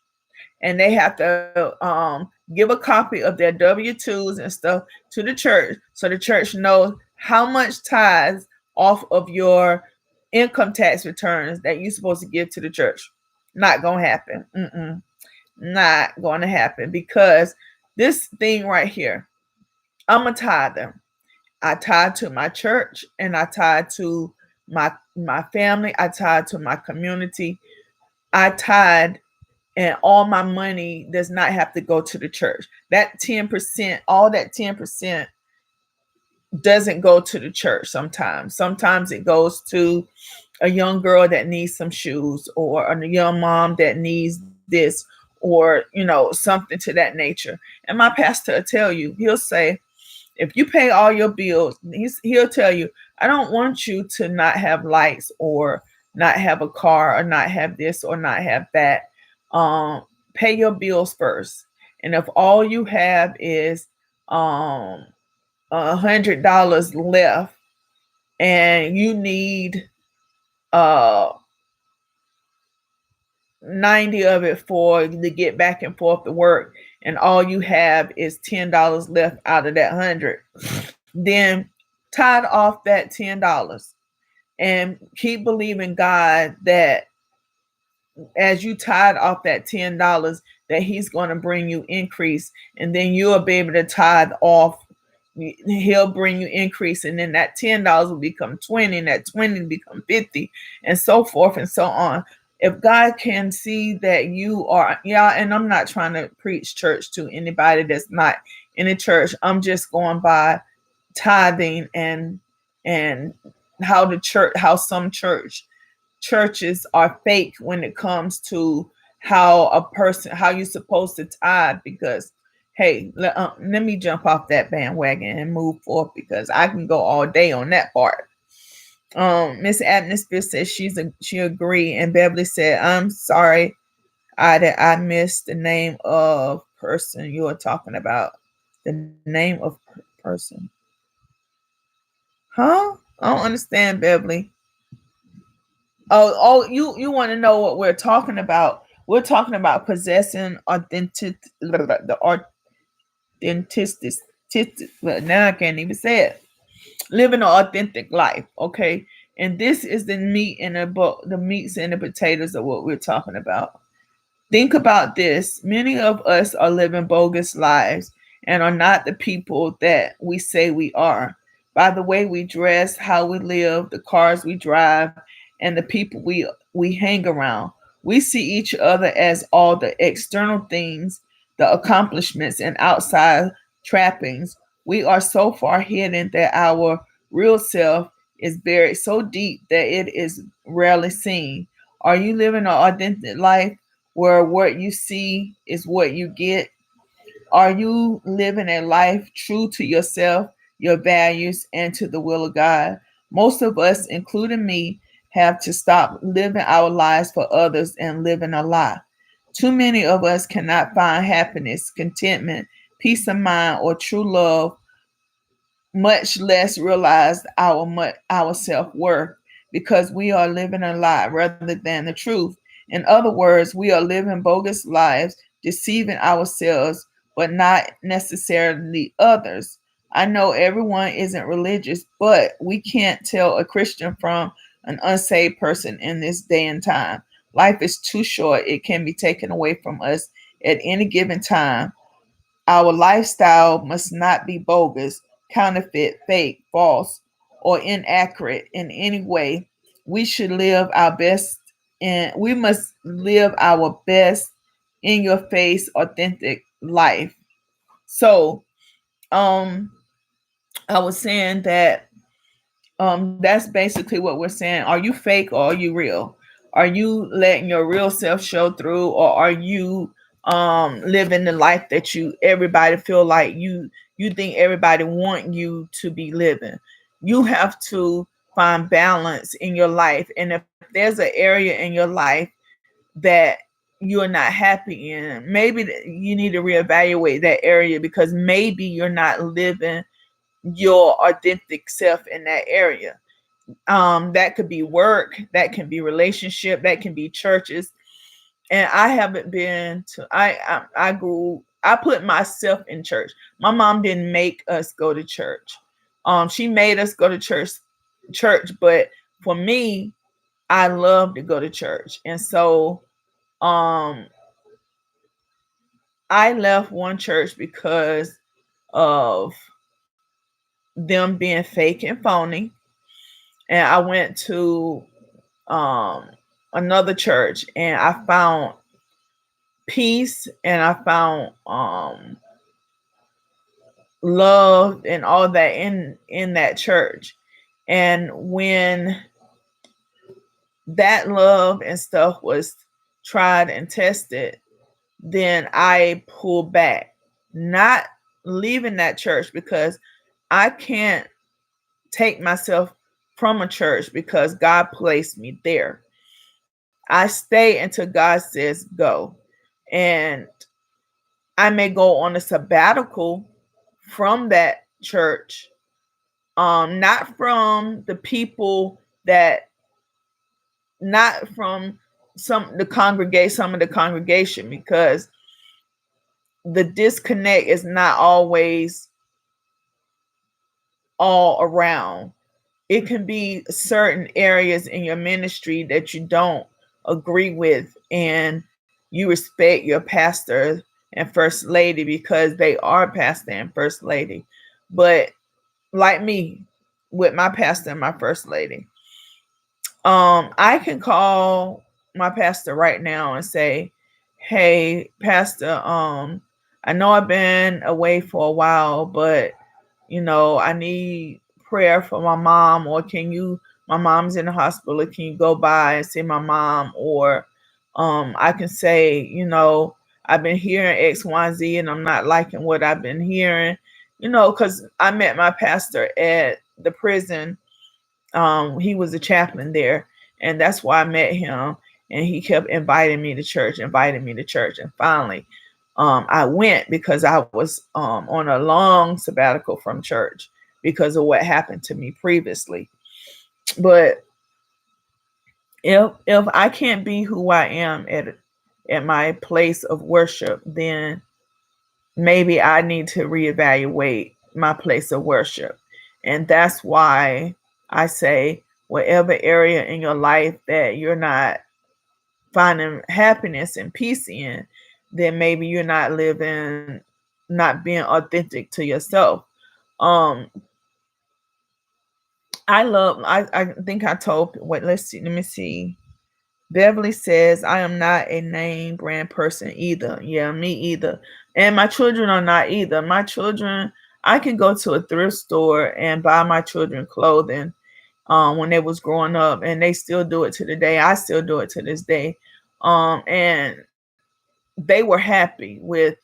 and they have to give a copy of their W-2s and stuff to the church, so the church knows how much tithes off of your income tax returns that you're supposed to give to the church. Not gonna happen. Not gonna happen, because this thing right here, I'm a tither. I tithe to my church, and I tithe to my family. I tithe to my community. I tithe, and all my money does not have to go to the church. That 10%, all that 10% doesn't go to the church sometimes. Sometimes it goes to a young girl that needs some shoes, or a young mom that needs this, or something to that nature. And my pastor will tell you, he'll say, if you pay all your bills, he'll tell you, I don't want you to not have lights, or not have a car, or not have this, or not have that. Pay your bills first. And if all you have is $100 left, and you need uh 90 of it for to get back and forth to work, and all you have is $10 left out of that 100, then tithe off that $10, and keep believing God that as you tithe off that $10, that he's going to bring you increase, and then you'll be able to tithe off. He'll bring you increase, and then that $10 will become 20, and that 20 will become 50, and so forth and so on. If God can see that you are, yeah, and I'm not trying to preach church to anybody that's not in a church. I'm just going by tithing, and how some churches are fake when it comes to how you're supposed to tithe. Because hey, let me jump off that bandwagon and move forward, because I can go all day on that part. Miss Atmosphere says she agree, and Beverly said, I'm sorry, I missed the name of person you are talking about. The name of person. Huh? I don't understand, Beverly. Oh, you want to know what we're talking about? We're talking about possessing the authenticity. Well, now I can't even say it. Living an authentic life, okay? And this is the meat and the meats and the potatoes of what we're talking about. Think about this. Many of us are living bogus lives and are not the people that we say we are. By the way we dress, how we live, the cars we drive, and the people we hang around. We see each other as all the external things, the accomplishments and outside trappings. We are so far hidden that our real self is buried so deep that it is rarely seen. Are you living an authentic life where what you see is what you get? Are you living a life true to yourself, your values, and to the will of God? Most of us, including me, have to stop living our lives for others and living a lie. Too many of us cannot find happiness, contentment, peace of mind, or true love, much less realize our self-worth, because we are living a lie rather than the truth. In other words, we are living bogus lives, deceiving ourselves but not necessarily others. I know everyone isn't religious, but we can't tell a Christian from an unsaved person in this day and time. Life is too short. It can be taken away from us at any given time. Our lifestyle must not be bogus, counterfeit, fake, false, or inaccurate in any way. We should live our best, and we must live our best, in your face, authentic life. So, um, I was saying that that's basically what we're saying. Are you fake or are you real? Are you letting your real self show through, or are you living the life that you everybody feel like you think everybody want you to be living? You have to find balance in your life, and if there's an area in your life that you're not happy in, maybe you need to reevaluate that area, because maybe you're not living your authentic self in that area. That could be work, that can be relationship, that can be churches. And I haven't been to I put myself in church. My mom didn't make us go to church. She made us go to church, but for me, I love to go to church. And so um I left one church because of them being fake and phony. And I went to um another church, and I found peace, and I found love and all that in that church. And when that love and stuff was tried and tested, then I pulled back, not leaving that church, because I can't take myself from a church because God placed me there. I stay until God says go. And I may go on a sabbatical from that church, not from the people that, not from some of the congregation, because the disconnect is not always all around. It can be certain areas in your ministry that you don't agree with, and you respect your pastor and first lady because they are pastor and first lady. But like me, with my pastor and my first lady, I can call my pastor right now and say, hey pastor, I know I've been away for a while, but I need prayer for my mom. Or can you, my mom's in the hospital, can you go by and see my mom? Or I can say, I've been hearing XYZ and I'm not liking what I've been hearing, because I met my pastor at the prison. He was a chaplain there, and that's why I met him. And he kept inviting me to church, and finally, I went because I was on a long sabbatical from church. because of what happened to me previously. But if I can't be who I am at my place of worship, then maybe I need to reevaluate my place of worship. And that's why I say, whatever area in your life that you're not finding happiness and peace in, then maybe you're not living, not being authentic to yourself. Um, I think I told, wait, let's see, let me see. Beverly says, I am not a name brand person either. Yeah, me either. And my children are not either. My children, I can go to a thrift store and buy my children clothing when they was growing up, and they still do it to the day. I still do it to this day. And they were happy with,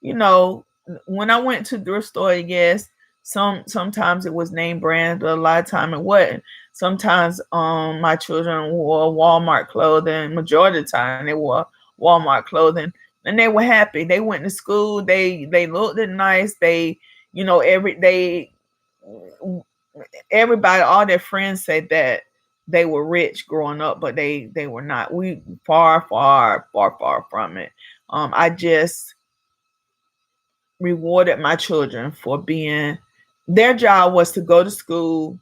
you know, when I went to the thrift store, yes, sometimes it was name brand, but a lot of time it wasn't. Sometimes my children wore Walmart clothing. Majority of the time they wore Walmart clothing, and they were happy. They went to school. They looked nice. They, you know, everybody, all their friends said that they were rich growing up, but they were not. We far from it. I just rewarded my children for being, their job was to go to school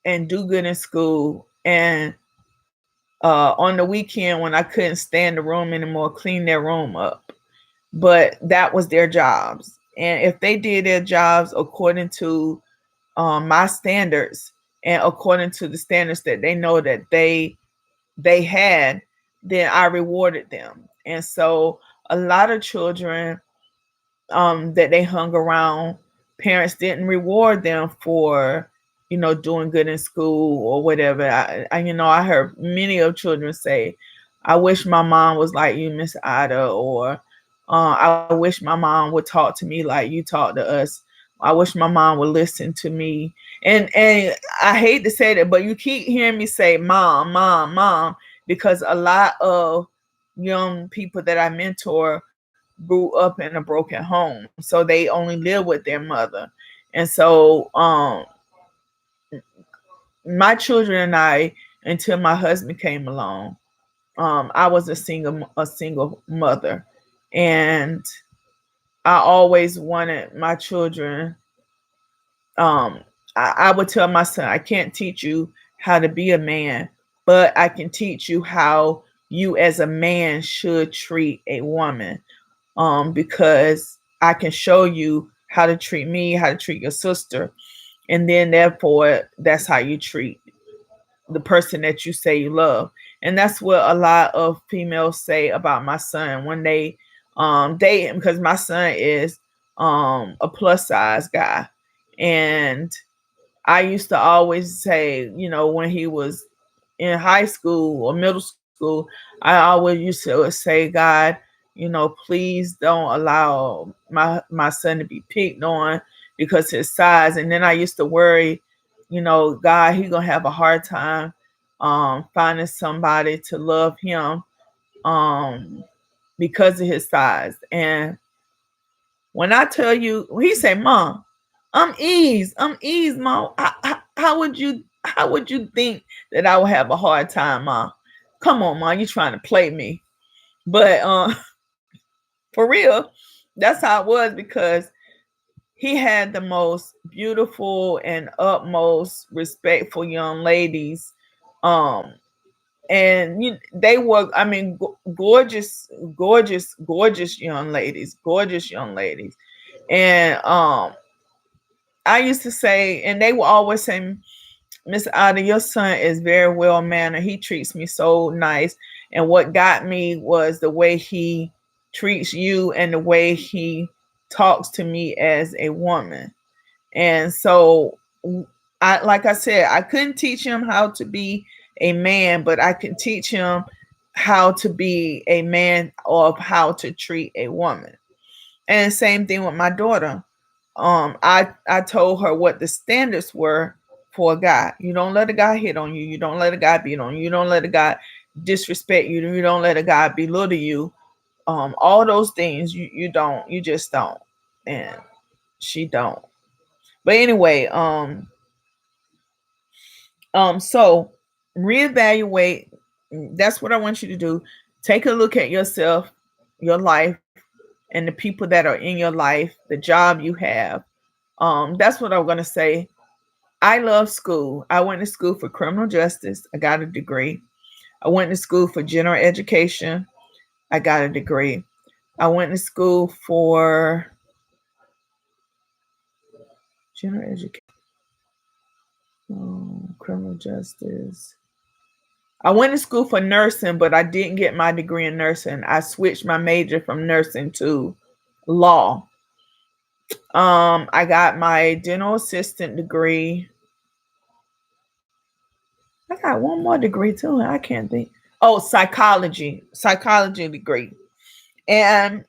and do good in school, and on the weekend when I couldn't stand the room anymore, clean their room up. But that was their jobs, and if they did their jobs according to my standards and according to the standards that they know that they had, then I rewarded them. And so a lot of children that they hung around, parents didn't reward them for, doing good in school or whatever. I heard many of children say, I wish my mom was like you, Miss Ida, or I wish my mom would talk to me like you talk to us. I wish my mom would listen to me. And I hate to say that, but you keep hearing me say mom, mom, mom, because a lot of young people that I mentor grew up in a broken home, so they only live with their mother. And so my children and I, until my husband came along, I was a single mother. And I always wanted my children, um I would tell my son, I can't teach you how to be a man, but I can teach you how you as a man should treat a woman, because I can show you how to treat me, how to treat your sister, and then therefore that's how you treat the person that you say you love. And that's what a lot of females say about my son when they date him, because my son is a plus size guy. And I used to always say, when he was in high school or middle school, I always used to say, God, please don't allow my son to be picked on because his size. And then I used to worry, God, he gonna have a hard time finding somebody to love him um because of his size. And when I tell you, he said, Mom, I'm ease, Mom. How would you think that I would have a hard time, Mom? Come on, Mom, you trying to play me. But for real, that's how it was, because he had the most beautiful and utmost respectful young ladies. Um, and they were, I mean, gorgeous, gorgeous, gorgeous young ladies. And I used to say, and they would always say, Miss Ada, your son is very well mannered. He treats me so nice. And what got me was the way he treats you and the way he talks to me as a woman. And so like I said, I couldn't teach him how to be a man, but I can teach him how to be a man, or how to treat a woman. And same thing with my daughter. I told her what the standards were for a guy. You don't let a guy hit on you. You don't let a guy beat on you. You don't let a guy disrespect you. You don't let a guy belittle you. All those things you just don't. And she don't. But anyway, so reevaluate. That's what I want you to do. Take a look at yourself, your life, and the people that are in your life, the job you have. That's what I'm gonna say. I love school. I went to school for criminal justice. I got a degree. I went to school for general education. I got a degree. I went to school for general education, criminal justice. I went to school for nursing, but I didn't get my degree in nursing. I switched my major from nursing to law. I got my dental assistant degree. I got one more degree too. I can't think. Oh, psychology degree. And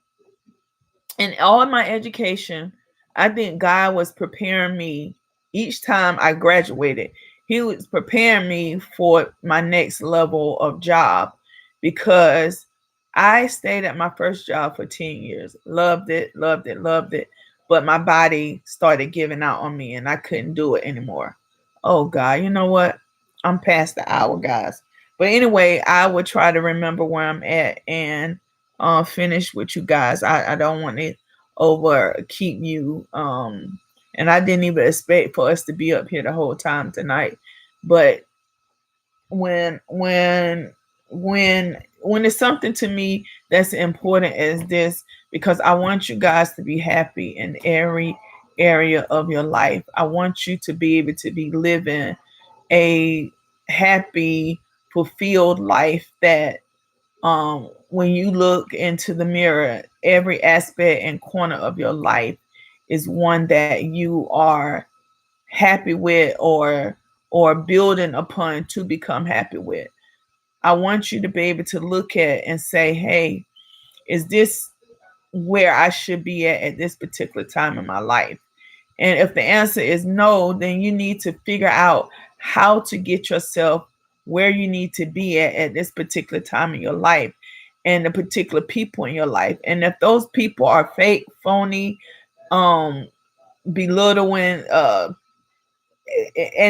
in all of my education, I think God was preparing me each time I graduated. He was preparing me for my next level of job because I stayed at my first job for 10 years. Loved it, loved it, loved it. But my body started giving out on me and I couldn't do it anymore. Oh, God, you know what? I'm past the hour, guys. But anyway, I would try to remember where I'm at and finish with you guys. I don't want to over keep you. And I didn't even expect for us to be up here the whole time tonight. But when when when it's something to me that's important as this, because I want you guys to be happy in every area of your life. I want you to be able to be living a happy, fulfilled life that when you look into the mirror, every aspect and corner of your life is one that you are happy with or building upon to become happy with. I want you to be able to look at and say, hey, is this where I should be at this particular time in my life? And if the answer is no, then you need to figure out how to get yourself where you need to be at this particular time in your life and the particular people in your life. And if those people are fake, phony, um, belittling, and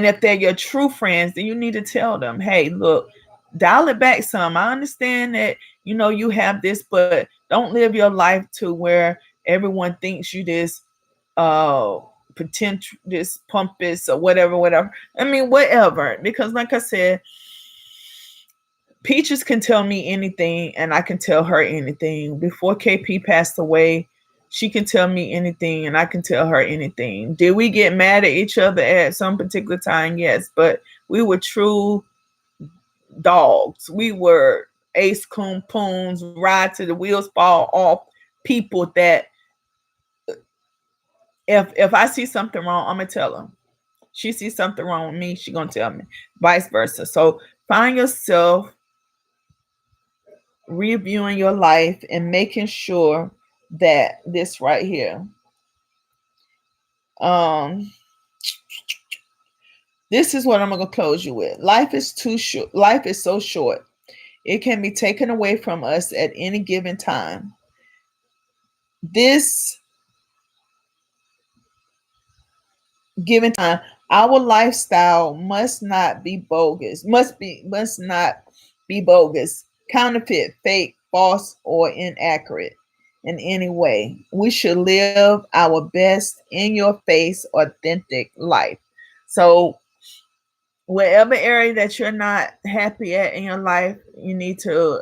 if they're your true friends, then you need to tell them, hey, look, dial it back some. I understand that, you have this, but don't live your life to where everyone thinks you this uh potential, this pompous or whatever. I mean, whatever. Because like I said, Peaches can tell me anything and I can tell her anything. Before KP passed away, she can tell me anything and I can tell her anything. Did we get mad at each other at some particular time? Yes, but we were true dogs. We were ace coon poons, ride to the wheels fall off people that if I see something wrong, I'm gonna tell them. She sees something wrong with me, she gonna tell me. Vice versa. So find yourself reviewing your life and making sure that this right here, um this is what I'm gonna close you with. Life is too short. Life is so short. It can be taken away from us at any given time. This given time, our lifestyle must not be bogus. Must not be bogus, counterfeit, fake, false, or inaccurate in any way. We should live our best, in your face, authentic life. So whatever area that you're not happy at in your life, you need to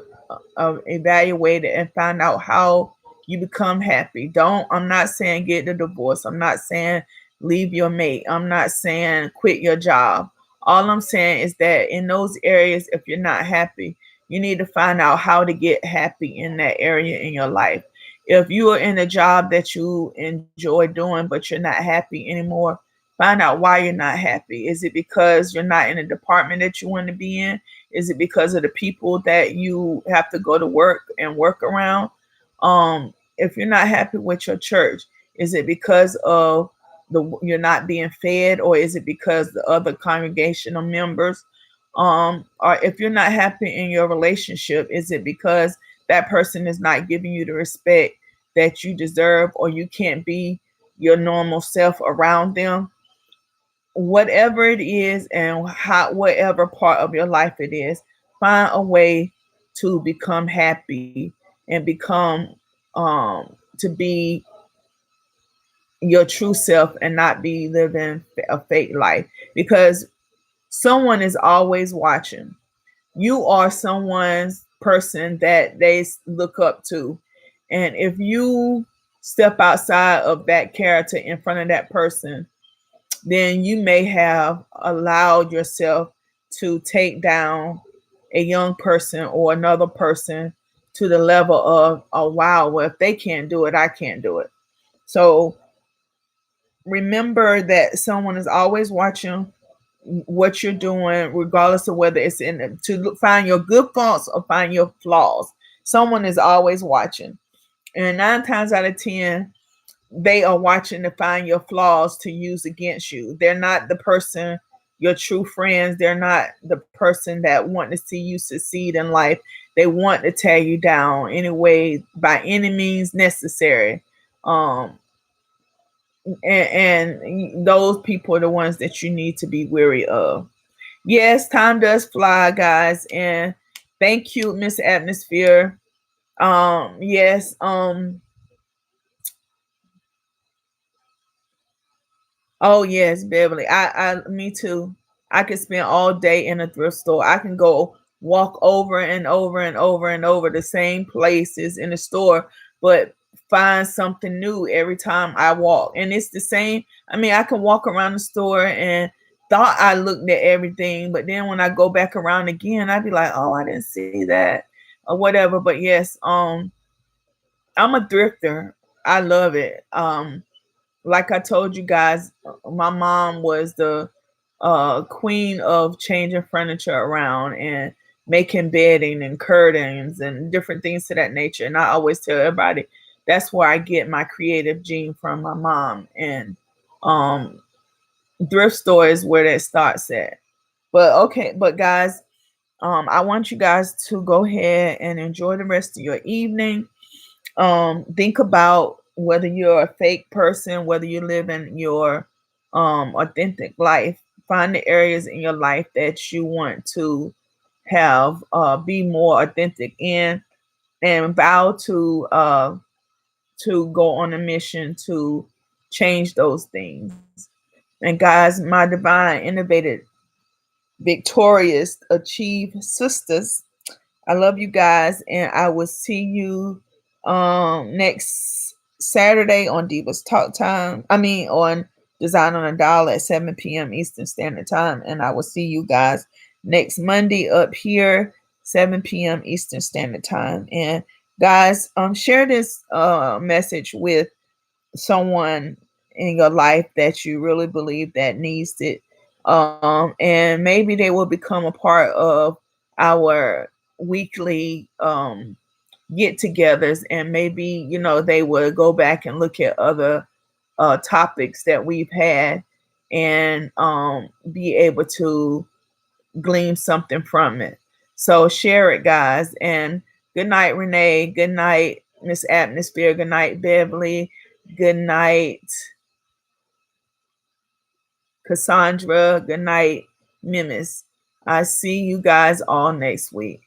evaluate it and find out how you become happy. I'm not saying get the divorce. I'm not saying leave your mate. I'm not saying quit your job. All I'm saying is that in those areas, if you're not happy, you need to find out how to get happy in that area in your life. If you are in a job that you enjoy doing, but you're not happy anymore, find out why you're not happy. Is it because you're not in a department that you want to be in? Is it because of the people that you have to go to work and work around? If you're not happy with your church, is it because of you're not being fed, or is it because the other congregational members? Or if you're not happy in your relationship, is it because that person is not giving you the respect that you deserve, or you can't be your normal self around them? whatever it is and whatever part of your life it is, find a way to become happy and become to be your true self and not be living a fake life, because someone is always watching. You are someone's person that they look up to. And if you step outside of that character in front of that person, then you may have allowed yourself to take down a young person or another person to the level of, oh, wow, well, if they can't do it, I can't do it. So remember that someone is always watching what you're doing, regardless of whether it's in to find your good faults or find your flaws. Someone is always watching. And 9 times out of 10, they are watching to find your flaws to use against you. They're not the person, your true friends. They're not the person that want to see you succeed in life. They want to tear you down anyway, by any means necessary. Um, and those people are the ones that you need to be wary of. Yes, time does fly, guys, and thank you, Miss Atmosphere. Yes, oh yes, Beverly. Me too. I could spend all day in a thrift store. I can go walk over and over and over and over the same places in the store, but find something new every time I walk. And it's the same. I mean, I can walk around the store and thought I looked at everything, but then when I go back around again, I'd be like, oh, I didn't see that or whatever. But yes, I'm a thrifter. I love it. Like I told you guys, my mom was the queen of changing furniture around and making bedding and curtains and different things to that nature. And I always tell everybody that's where I get my creative gene from, my mom. And um, thrift store is where that starts at. But okay, but guys, I want you guys to go ahead and enjoy the rest of your evening. Think about whether you're a fake person, whether you live in your authentic life. Find the areas in your life that you want to have be more authentic in, and vow to go on a mission to change those things. And guys, my divine, innovative, victorious, achieve sisters, I love you guys, and I will see you next Saturday on Divas Talk Time. I mean, on Design on a Dollar at 7 p.m. Eastern Standard Time. And I will see you guys next Monday up here, 7 p.m. Eastern Standard Time. And guys, share this message with someone in your life that you really believe that needs it. And maybe they will become a part of our weekly get-togethers, and maybe they would go back and look at other topics that we've had, and be able to glean something from it. So share it, guys. And good night, Renee. Good night, Miss Atmosphere. Good night, Beverly. Good night, Cassandra. Good night, Mimis. I see you guys all next week.